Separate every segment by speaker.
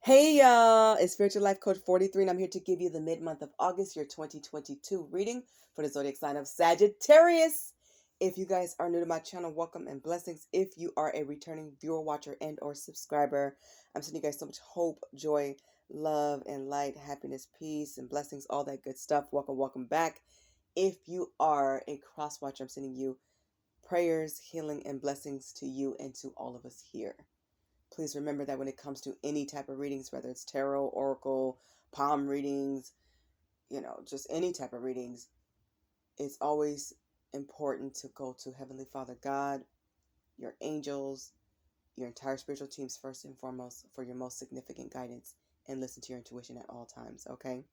Speaker 1: Hey y'all, it's Spiritual Life Coach 43 and I'm here to give you the mid-month of August, your 2022 reading for the zodiac sign of Sagittarius. If you guys are new to my channel, welcome and blessings. If you are a returning viewer, watcher, and or subscriber, I'm sending you guys so much hope, joy, love, and light, happiness, peace, and blessings, all that good stuff. Welcome back. If you are a cross watcher, I'm sending you prayers, healing, and blessings to you and to all of us here. Please remember that when it comes to any type of readings, whether it's tarot, oracle, palm readings, just any type of readings, it's always important to go to Heavenly Father God, your angels, your entire spiritual teams first and foremost for your most significant guidance, and listen to your intuition at all times, okay?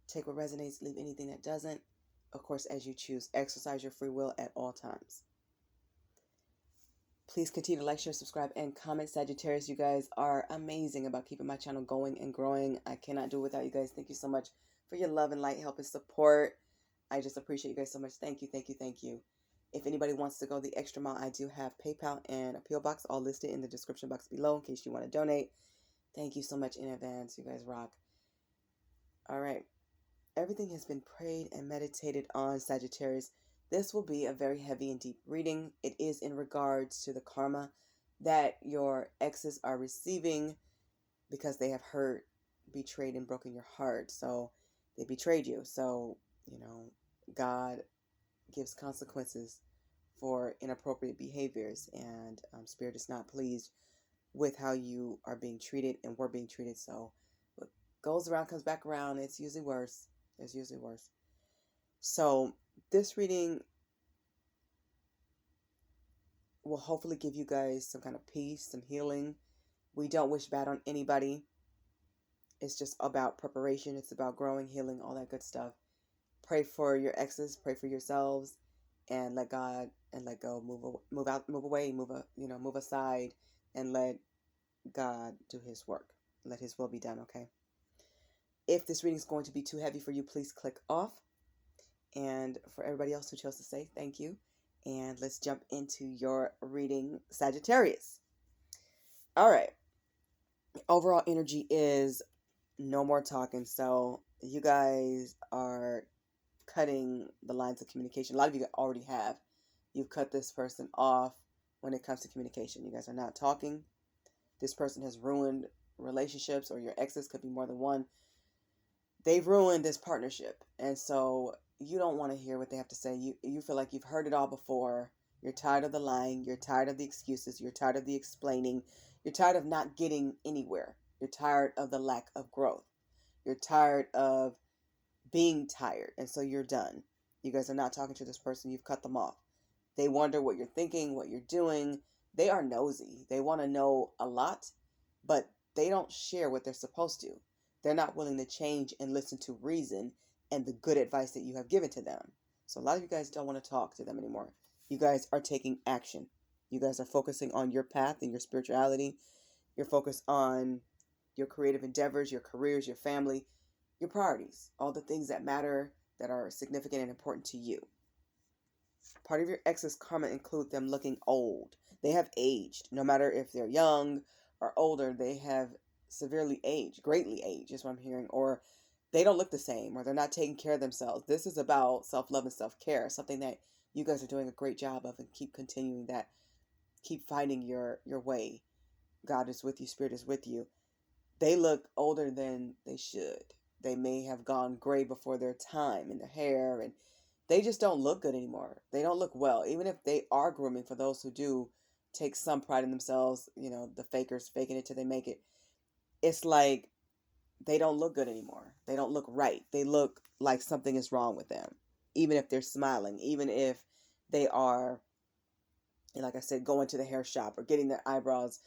Speaker 1: Take what resonates, leave anything that doesn't. Of course, as you choose, exercise your free will at all times. Please continue to like, share, subscribe, and comment. Sagittarius, you guys are amazing about keeping my channel going and growing. I cannot do it without you guys. Thank you so much for your love and light, help, and support. I just appreciate you guys so much. Thank you. If anybody wants to go the extra mile, I do have PayPal and a PO box all listed in the description box below in case you want to donate. Thank you so much in advance. You guys rock. All right. Everything has been prayed and meditated on, Sagittarius. This will be a very heavy and deep reading. It is in regards to the karma that your exes are receiving because they have hurt, betrayed, and broken your heart. So they betrayed you. So, God gives consequences for inappropriate behaviors, and Spirit is not pleased with how you are being treated and were being treated. So what goes around comes back around. It's usually worse. It's usually worse. So this reading will hopefully give you guys some kind of peace, some healing. We don't wish bad on anybody. It's just about preparation. It's about growing, healing, all that good stuff. Pray for your exes, pray for yourselves, and let God and let go. Move away, move aside, and let God do His work. Let His will be done, okay? If this reading is going to be too heavy for you, please click off. And for everybody else who chose to say thank you. And let's jump into your reading, Sagittarius. All right. Overall energy is no more talking. So you guys are cutting the lines of communication. A lot of you already have. You've cut this person off when it comes to communication. You guys are not talking. This person has ruined relationships, or your exes, could be more than one. They've ruined this partnership. And so you don't want to hear what they have to say. You feel like you've heard it all before. You're tired of the lying. You're tired of the excuses. You're tired of the explaining. You're tired of not getting anywhere. You're tired of the lack of growth. You're tired of being tired. And so you're done. You guys are not talking to this person. You've cut them off. They wonder what you're thinking, what you're doing. They are nosy. They want to know a lot, but they don't share what they're supposed to. They're not willing to change and listen to reason and the good advice that you have given to them. So a lot of you guys don't want to talk to them anymore. You guys are taking action. You guys are focusing on your path and your spirituality. You're focused on your creative endeavors, your careers, your family, your priorities, all the things that matter, that are significant and important to you. Part of your ex's karma include them looking old. They have aged. No matter if they're young or older, they have severely aged, greatly aged is what I'm hearing, or they don't look the same, or they're not taking care of themselves. This is about self-love and self-care, something that you guys are doing a great job of, and keep continuing that. Keep finding your way. God is with you. Spirit is with you. They look older than they should. They may have gone gray before their time in their hair, and they just don't look good anymore. They don't look well. Even if they are grooming, for those who do take some pride in themselves, the fakers faking it till they make it. It's like they don't look good anymore. They don't look right. They look like something is wrong with them. Even if they're smiling, even if they are, like I said, going to the hair shop or getting their eyebrows,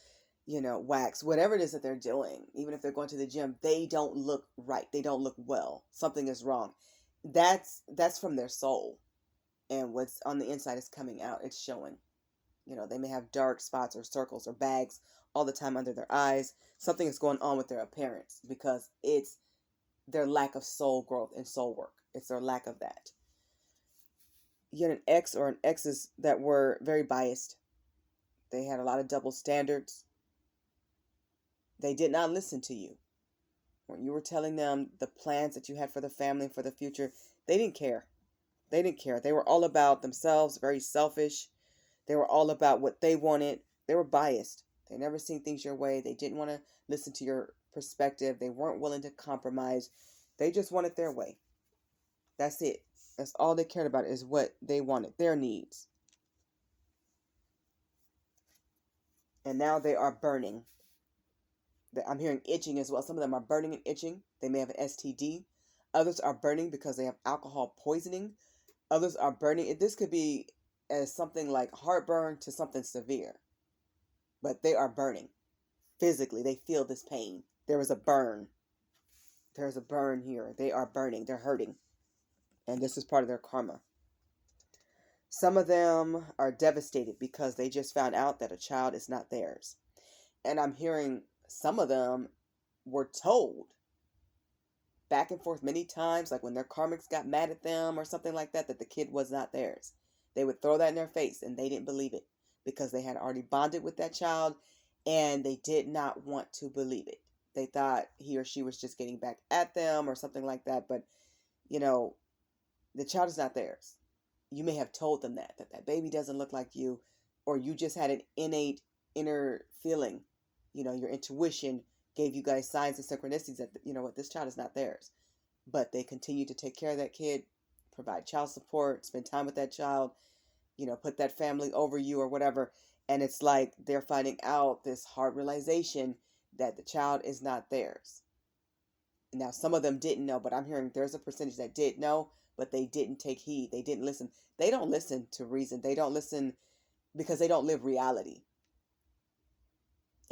Speaker 1: wax, whatever it is that they're doing, even if they're going to the gym, they don't look right. They don't look well. Something is wrong. That's from their soul. And what's on the inside is coming out. It's showing. They may have dark spots or circles or bags all the time under their eyes. Something is going on with their appearance because it's their lack of soul growth and soul work. It's their lack of that. You had an ex or an exes that were very biased. They had a lot of double standards. They did not listen to you. When you were telling them the plans that you had for the family and for the future, they didn't care. They didn't care. They were all about themselves, very selfish. They were all about what they wanted. They were biased. They never seen things your way. They didn't want to listen to your perspective. They weren't willing to compromise. They just wanted their way. That's it. That's all they cared about, is what they wanted, their needs. And now they are burning. I'm hearing itching as well. Some of them are burning and itching. They may have an STD. Others are burning because they have alcohol poisoning. Others are burning. This could be as something like heartburn to something severe. But they are burning. Physically, they feel this pain. There is a burn. There's a burn here. They are burning. They're hurting. And this is part of their karma. Some of them are devastated because they just found out that a child is not theirs. And I'm hearing some of them were told back and forth many times, like when their karmics got mad at them or something like that, that the kid was not theirs. They would throw that in their face, and they didn't believe it because they had already bonded with that child, and they did not want to believe it. They thought he or she was just getting back at them or something like that. But, the child is not theirs. You may have told them that baby doesn't look like you, or you just had an innate inner feeling. Your intuition gave you guys signs and synchronicities that, what, this child is not theirs. But they continue to take care of that kid, provide child support, spend time with that child, put that family over you or whatever. And it's like they're finding out this hard realization that the child is not theirs. Now, some of them didn't know, but I'm hearing there's a percentage that did know, but they didn't take heed. They didn't listen. They don't listen to reason. They don't listen because they don't live reality.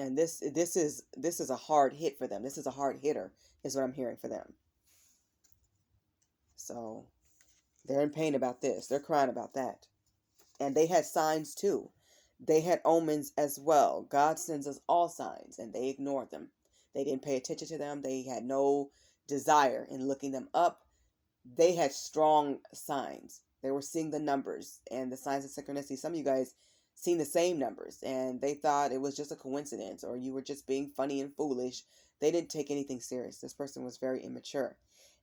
Speaker 1: And this is a hard hit for them. This is a hard hitter, is what I'm hearing for them. So they're in pain about this. They're crying about that. And they had signs too. They had omens as well. God sends us all signs, and they ignored them. They didn't pay attention to them. They had no desire in looking them up. They had strong signs. They were seeing the numbers and the signs of synchronicity. Some of you guys seen the same numbers, and they thought it was just a coincidence, or you were just being funny and foolish. They didn't take anything serious. This person was very immature.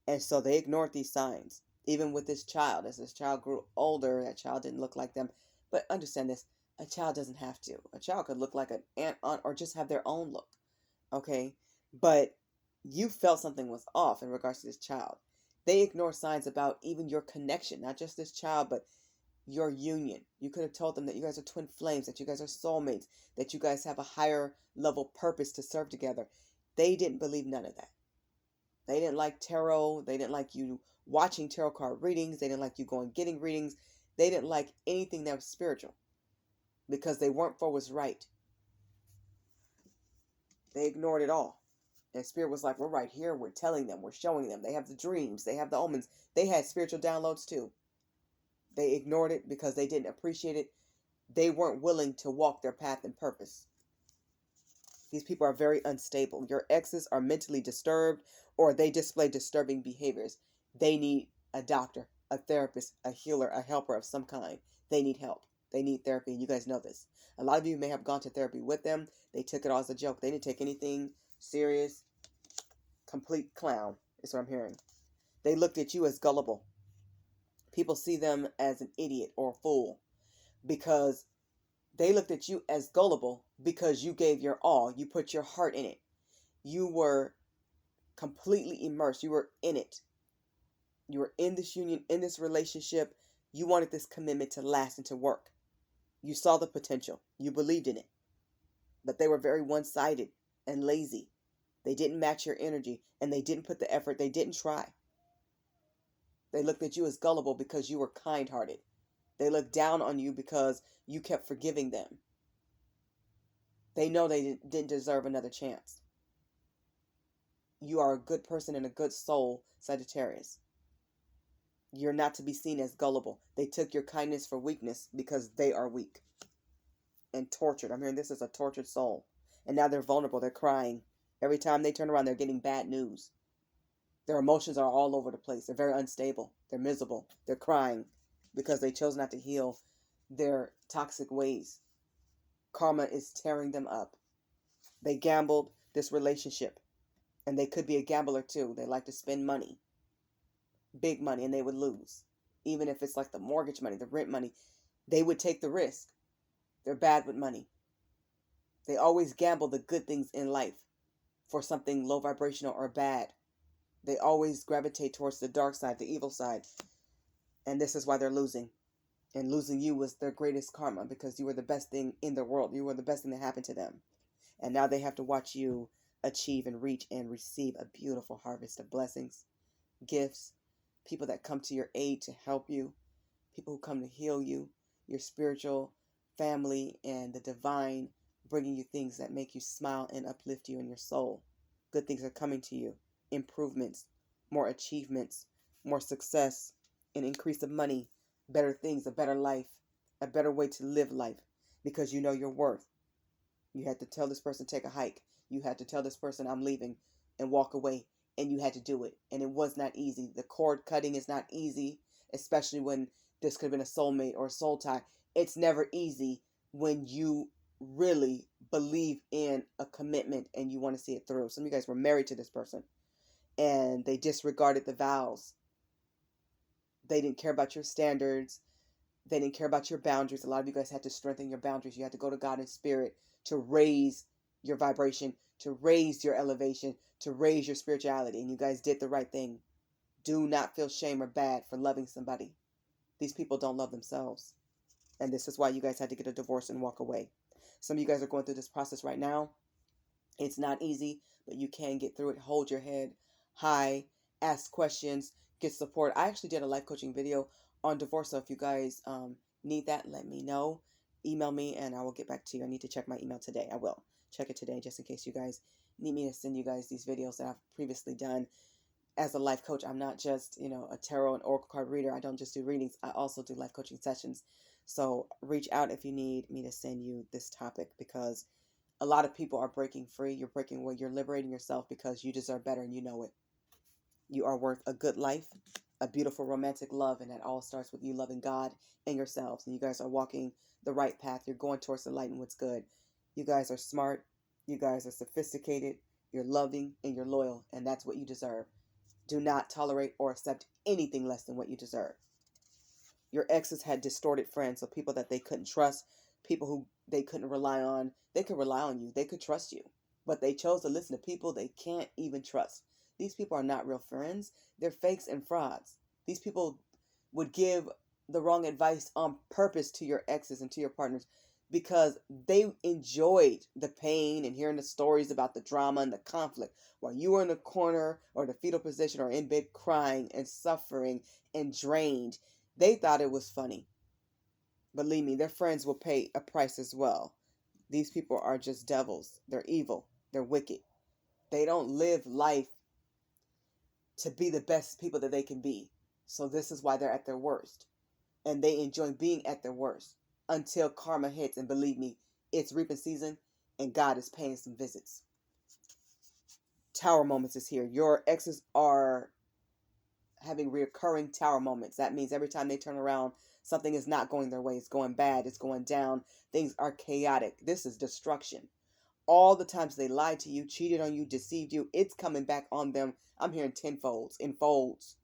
Speaker 1: And so they ignored these signs. Even with this child, as this child grew older, that child didn't look like them. But understand this, a child doesn't have to. A child could look like an aunt, or just have their own look. Okay? But you felt something was off in regards to this child. They ignore signs about even your connection, not just this child, but your union. You could have told them that you guys are twin flames, that you guys are soulmates, that you guys have a higher level purpose to serve together. They didn't believe none of that. They didn't like tarot. They didn't like you watching tarot card readings. They didn't like you going getting readings. They didn't like anything that was spiritual because they weren't for what's right. They ignored it all. And Spirit was like, we're right here. We're telling them. We're showing them. They have the dreams. They have the omens. They had spiritual downloads too. They ignored it because they didn't appreciate it. They weren't willing to walk their path and purpose. These people are very unstable. Your exes are mentally disturbed, or they display disturbing behaviors. They need a doctor, a therapist, a healer, a helper of some kind. They need help. They need therapy. And you guys know this. A lot of you may have gone to therapy with them. They took it all as a joke. They didn't take anything serious. Complete clown is what I'm hearing. They looked at you as gullible. People see them as an idiot or a fool because they looked at you as gullible because you gave your all. You put your heart in it. You were completely immersed. You were in it. You were in this union, in this relationship. You wanted this commitment to last and to work. You saw the potential. You believed in it. But they were very one-sided and lazy. They didn't match your energy, and they didn't put the effort. They didn't try. They looked at you as gullible because you were kind-hearted. They looked down on you because you kept forgiving them. They know they didn't deserve another chance. You are a good person and a good soul, Sagittarius. You're not to be seen as gullible. They took your kindness for weakness because they are weak and tortured. I'm hearing this is a tortured soul. And now they're vulnerable. They're crying. Every time they turn around, they're getting bad news. Their emotions are all over the place. They're very unstable. They're miserable. They're crying because they chose not to heal their toxic ways. Karma is tearing them up. They gambled. this relationship. And they could be a gambler too. They like to spend money, big money, and they would lose. Even if it's like the mortgage money, the rent money, they would take the risk. They're bad with money. They always gamble the good things in life for something low vibrational or bad. They always gravitate towards the dark side, the evil side. And this is why they're losing. And losing you was their greatest karma, because you were the best thing in the world. You were the best thing that happened to them. And now they have to watch you achieve and reach and receive a beautiful harvest of blessings, gifts, people that come to your aid to help you, people who come to heal you, your spiritual family, and the divine bringing you things that make you smile and uplift you in your soul. Good things are coming to you. Improvements, more achievements, more success, an increase of money, better things, a better life, a better way to live life, because you know your worth. You had to tell this person take a hike. You had to tell this person I'm leaving and walk away, and you had to do it. And it was not easy. The cord cutting is not easy, especially when this could have been a soulmate or a soul tie. It's never easy when you really believe in a commitment and you want to see it through. Some of you guys were married to this person and they disregarded the vows. They didn't care about your standards. They didn't care about your boundaries. A lot of you guys had to strengthen your boundaries. You had to go to God in spirit to raise your vibration, to raise your elevation, to raise your spirituality. And you guys did the right thing. Do not feel shame or bad for loving somebody. These people don't love themselves. And this is why you guys had to get a divorce and walk away. Some of you guys are going through this process right now. It's not easy, but you can get through it. Hold your head high, ask questions, get support. I actually did a life coaching video on divorce, so if you guys need that, let me know. Email me and I will get back to you. I need to check my email today. I will check it today just in case you guys need me to send you guys these videos that I've previously done. As a life coach, I'm not just, a tarot and oracle card reader. I don't just do readings. I also do life coaching sessions. So reach out if you need me to send you this topic, because a lot of people are breaking free. You're breaking away. You're liberating yourself because you deserve better and you know it. You are worth a good life, a beautiful romantic love, and that all starts with you loving God and yourselves. And you guys are walking the right path. You're going towards the light and what's good. You guys are smart. You guys are sophisticated. You're loving and you're loyal, and that's what you deserve. Do not tolerate or accept anything less than what you deserve. Your exes had distorted friends, so people that they couldn't trust, people who they couldn't rely on. They could rely on you. They could trust you. But they chose to listen to people they can't even trust. These people are not real friends. They're fakes and frauds. These people would give the wrong advice on purpose to your exes and to your partners because they enjoyed the pain and hearing the stories about the drama and the conflict while you were in the corner or the fetal position or in bed crying and suffering and drained. They thought it was funny. Believe me, their friends will pay a price as well. These people are just devils. They're evil. They're wicked. They don't live life to be the best people that they can be. So this is why they're at their worst. And they enjoy being at their worst until karma hits. And believe me, it's reaping season and God is paying some visits. Tower moments is here. Your exes are having recurring tower moments. That means every time they turn around, something is not going their way. It's going bad. It's going down. Things are chaotic. This is destruction. All the times they lied to you, cheated on you, deceived you, it's coming back on them. I'm hearing tenfolds, in folds.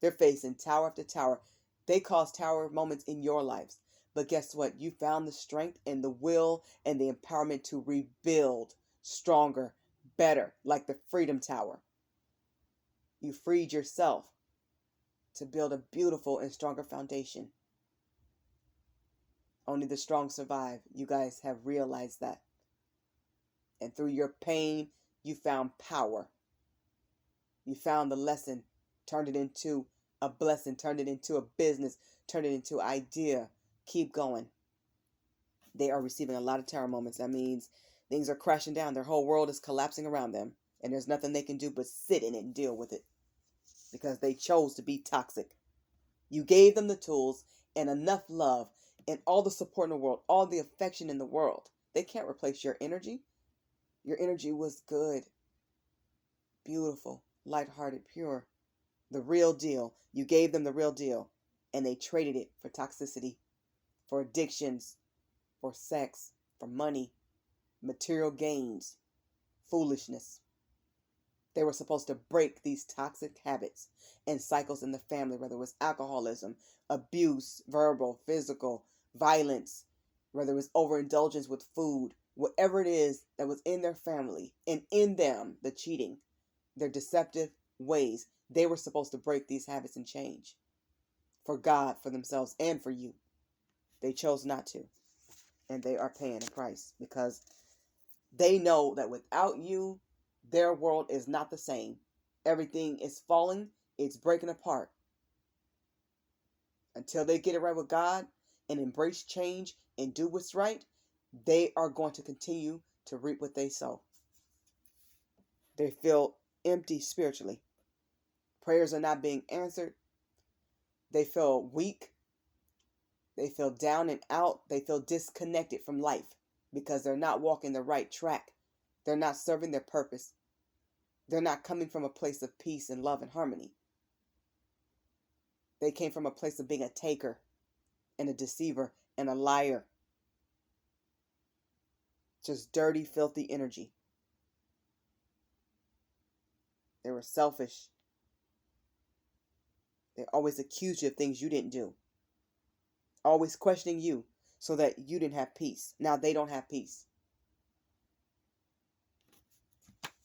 Speaker 1: They're facing tower after tower. They cause tower moments in your lives. But guess what? You found the strength and the will and the empowerment to rebuild stronger, better, like the Freedom Tower. You freed yourself to build a beautiful and stronger foundation. Only the strong survive. You guys have realized that. And through your pain, you found power. You found the lesson, turned it into a blessing, turned it into a business, turned it into an idea. Keep going. They are receiving a lot of tower moments. That means things are crashing down. Their whole world is collapsing around them. And there's nothing they can do but sit in it and deal with it. Because they chose to be toxic. You gave them the tools and enough love and all the support in the world, all the affection in the world. They can't replace your energy. Your energy was good, beautiful, lighthearted, pure, the real deal. You gave them the real deal, and they traded it for toxicity, for addictions, for sex, for money, material gains, foolishness. They were supposed to break these toxic habits and cycles in the family, whether it was alcoholism, abuse, verbal, physical, violence, whether it was overindulgence with food, whatever it is that was in their family and in them, the cheating, their deceptive ways. They were supposed to break these habits and change for God, for themselves, and for you. They chose not to. And they are paying a price because they know that without you, their world is not the same. Everything is falling. It's breaking apart. Until they get it right with God and embrace change and do what's right, they are going to continue to reap what they sow. They feel empty spiritually. Prayers are not being answered. They feel weak. They feel down and out. They feel disconnected from life because they're not walking the right track. They're not serving their purpose. They're not coming from a place of peace and love and harmony. They came from a place of being a taker and a deceiver and a liar. Just dirty, filthy energy. They were selfish. They always accused you of things you didn't do. Always questioning you so that you didn't have peace. Now they don't have peace.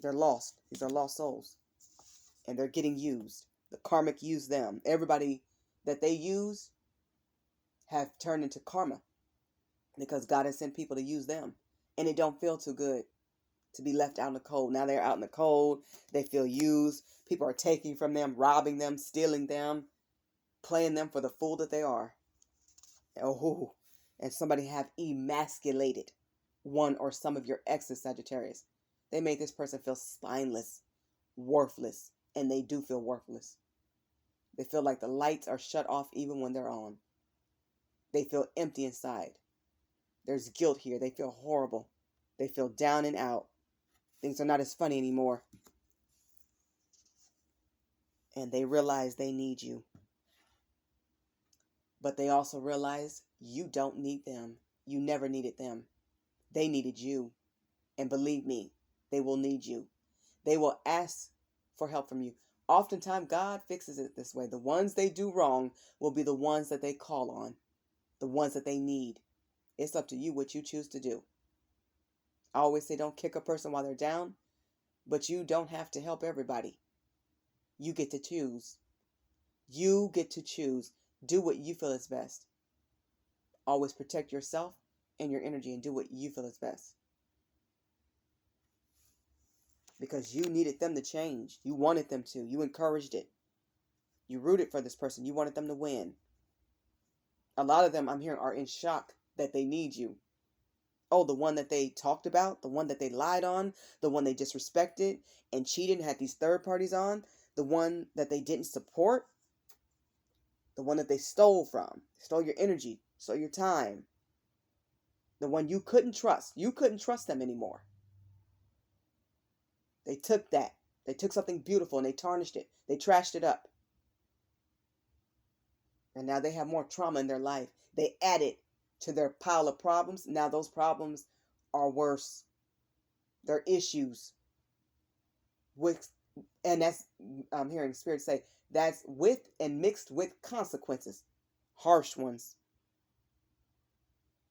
Speaker 1: They're lost. These are lost souls. And they're getting used. The karmic used them. Everybody that they use have turned into karma because God has sent people to use them. And it don't feel too good to be left out in the cold. Now they're out in the cold. They feel used. People are taking from them, robbing them, stealing them, playing them for the fool that they are. Oh, and somebody have emasculated one or some of your exes, Sagittarius. They made this person feel spineless, worthless, and they do feel worthless. They feel like the lights are shut off even when they're on. They feel empty inside. There's guilt here. They feel horrible. They feel down and out. Things are not as funny anymore. And they realize they need you. But they also realize you don't need them. You never needed them. They needed you. And believe me, they will need you. They will ask for help from you. Oftentimes, God fixes it this way. The ones they do wrong will be the ones that they call on. The ones that they need. It's up to you what you choose to do. I always say don't kick a person while they're down. But you don't have to help everybody. You get to choose. You get to choose. Do what you feel is best. Always protect yourself and your energy and do what you feel is best. Because you needed them to change. You wanted them to. You encouraged it. You rooted for this person. You wanted them to win. A lot of them, I'm hearing, are in shock that they need you. Oh, the one that they talked about, the one that they lied on, the one they disrespected and cheated and had these third parties on, the one that they didn't support, the one that they stole from, stole your energy, stole your time, the one you couldn't trust. You couldn't trust them anymore. They took that. They took something beautiful and they tarnished it. They trashed it up. And now they have more trauma in their life. They added to their pile of problems. Now those problems are worse. They're issues. And that's, I'm hearing Spirit say, that's with and mixed with consequences. Harsh ones.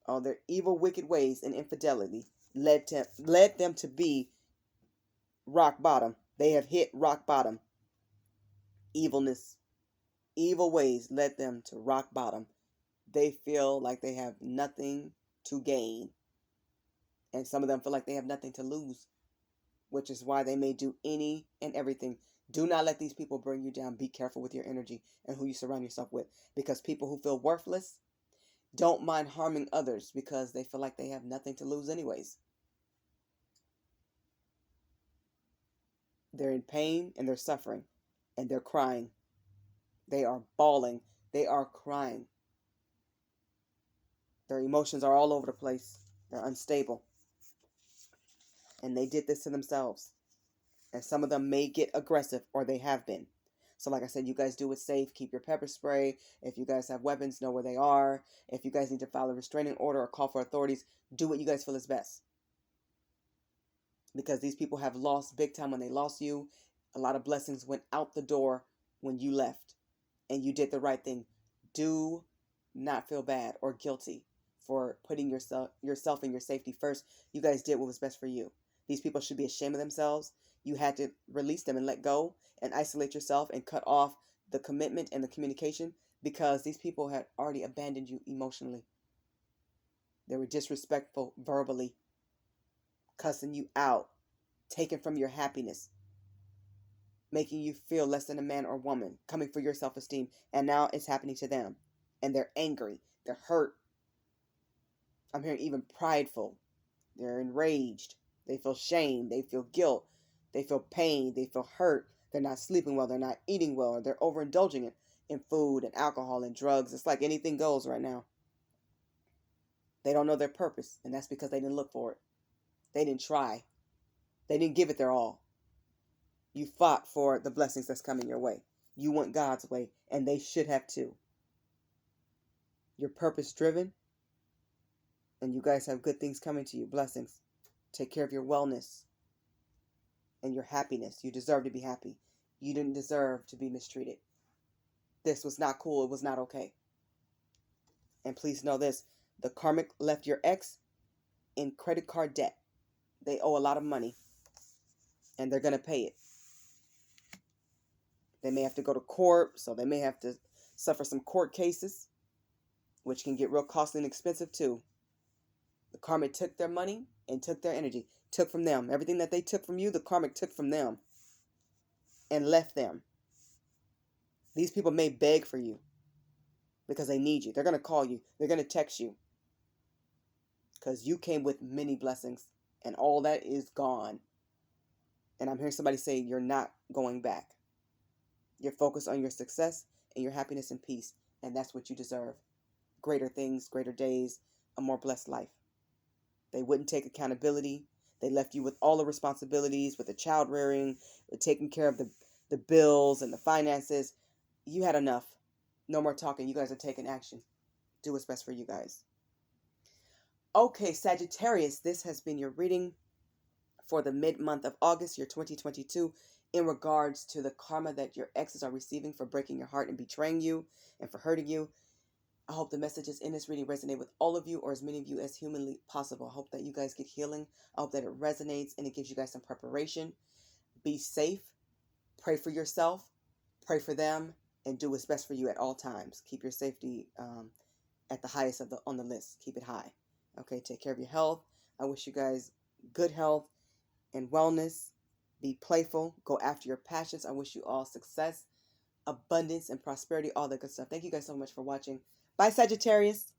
Speaker 1: All their evil, wicked ways and infidelity led them to be rock bottom. They have hit rock bottom. Evilness, evil ways led them to rock bottom. They feel like they have nothing to gain. And some of them feel like they have nothing to lose, which is why they may do any and everything. Do not let these people bring you down. Be careful with your energy and who you surround yourself with. Because people who feel worthless don't mind harming others because they feel like they have nothing to lose anyways. They're in pain and they're suffering and they're crying. They are bawling. They are crying. Their emotions are all over the place. They're unstable. And they did this to themselves. And some of them may get aggressive, or they have been. So like I said, you guys do it safe. Keep your pepper spray. If you guys have weapons, know where they are. If you guys need to file a restraining order or call for authorities, do what you guys feel is best. because these people have lost big time when they lost you. A lot of blessings went out the door when you left, and you did the right thing. Do not feel bad or guilty for putting yourself and your safety first. You guys did what was best for you. These people should be ashamed of themselves. You had to release them and let go and isolate yourself and cut off the commitment and the communication, because these people had already abandoned you emotionally. They were disrespectful verbally, cussing you out, taking from your happiness, making you feel less than a man or woman, coming for your self-esteem. And now it's happening to them. And they're angry. They're hurt. I'm hearing even prideful. They're enraged. They feel shame. They feel guilt. They feel pain. They feel hurt. They're not sleeping well. They're not eating well. Or they're overindulging in food and alcohol and drugs. It's like anything goes right now. They don't know their purpose. And that's because they didn't look for it. They didn't try. They didn't give it their all. You fought for the blessings that's coming your way. You want God's way. And they should have too. You're purpose driven. And you guys have good things coming to you. Blessings. Take care of your wellness and your happiness. You deserve to be happy. You didn't deserve to be mistreated. This was not cool. It was not okay. And please know this. The karmic left your ex in credit card debt. They owe a lot of money. And they're going to pay it. They may have to go to court. So they may have to suffer some court cases, which can get real costly and expensive too. The karmic took their money and took their energy. Took from them. Everything that they took from you, the karmic took from them. And left them. These people may beg for you. Because they need you. They're going to call you. They're going to text you. Because you came with many blessings. And all that is gone. And I'm hearing somebody say you're not going back. You're focused on your success and your happiness and peace. And that's what you deserve. Greater things, greater days, a more blessed life. They wouldn't take accountability. They left you with all the responsibilities, with the child rearing, with taking care of the bills and the finances. You had enough. No more talking. You guys are taking action. Do what's best for you guys. Okay, Sagittarius, this has been your reading for the mid-month of August, year 2022, in regards to the karma that your exes are receiving for breaking your heart and betraying you and for hurting you. I hope the messages in this reading resonate with all of you, or as many of you as humanly possible. I hope that you guys get healing. I hope that it resonates and it gives you guys some preparation. Be safe. Pray for yourself. Pray for them. And do what's best for you at all times. Keep your safety at the highest on the list. Keep it high. Okay, take care of your health. I wish you guys good health and wellness. Be playful. Go after your passions. I wish you all success, abundance, and prosperity, all that good stuff. Thank you guys so much for watching. Bye, Sagittarius.